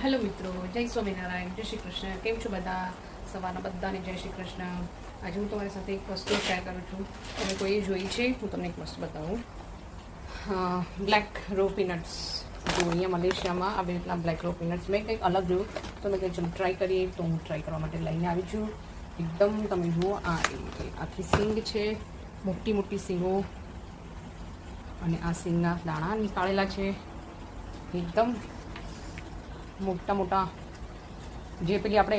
Hello મિત્રો, જય સ્વામિનારાયણ, જય શ્રી કૃષ્ણ. કેમ છો બધા? સવારના બધાને જય શ્રી કૃષ્ણ. આજે હું તમારી સાથે એક વસ્તુ શેર કરું છું. તમે કોઈ જોઈ છે? હું તમને એક વસ્તુ બતાવું. Black raw peanuts. જો અહીંયા મલેશિયામાં આવી રીતના બ્લેક રો પીનટ્સ મેં કંઈક અલગ જોયું તો મેં કંઈક ચલો ટ્રાય કરીએ. તો હું ટ્રાય કરવા માટે લઈને આવી છું. એકદમ તમે જુઓ, આ આખી સિંગ છે, મોટી મોટી સિંગો, અને આ સિંગના દાણા નીકાળેલા છે. એકદમ મોટા મોટા, જે પેલી આપણે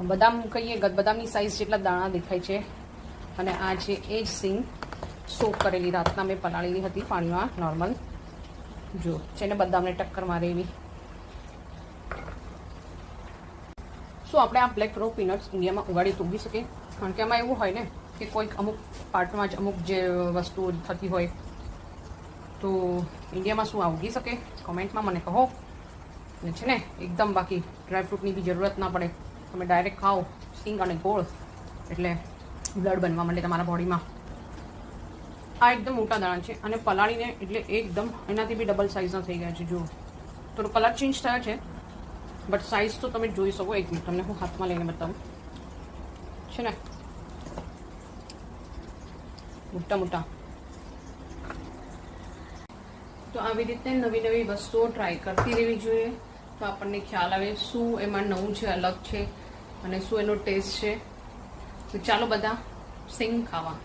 બદામ કહીએ, બદામની સાઈઝ જેટલા દાણા દેખાય છે. અને આ છે એ જ સિંગ સોક કરેલી, રાતના મેં પલાળેલી હતી પાણીમાં નોર્મલ. જો છે ને બદામને ટક્કર મારે એવી. શું આપણે આ બ્લેક રો પીનટ્સ ઇન્ડિયામાં ઉગાડી તો ઉગી શકે? કારણ કે એમાં એવું હોય ને કે કોઈક અમુક પાર્ટમાં જ અમુક જે વસ્તુઓ થતી હોય, તો ઇન્ડિયામાં શું આ ઉગી શકે? કોમેન્ટમાં મને કહો. ને છે ને એકદમ બાકી ડ્રાયફ્રૂટની બી જરૂરત ના પડે. તમે ડાયરેક્ટ ખાઓ સિંગ અને ગોળ, એટલે બ્લડ બનવા માંડે તમારા બોડીમાં. આ એકદમ મોટા દાણા છે અને પલાળીને એટલે એકદમ એનાથી બી ડબલ સાઇઝના થઈ ગયા છે. જુઓ, થોડો કલર ચેન્જ થયો છે, બટ સાઇઝ તો તમે જોઈ શકો. એક મિનિટ તમને હું હાથમાં લઈને બતાવું. છે ને મોટા મોટા. તો આવી રીતે નવી નવી વસ્તુઓ ટ્રાય કરતી રહેવી જોઈએ, તો આપણને ખ્યાલ આવે શું એમાં નવું છે, અલગ છે, અને શું એનો ટેસ્ટ છે. તો ચાલો બધા સિંગ ખાવા.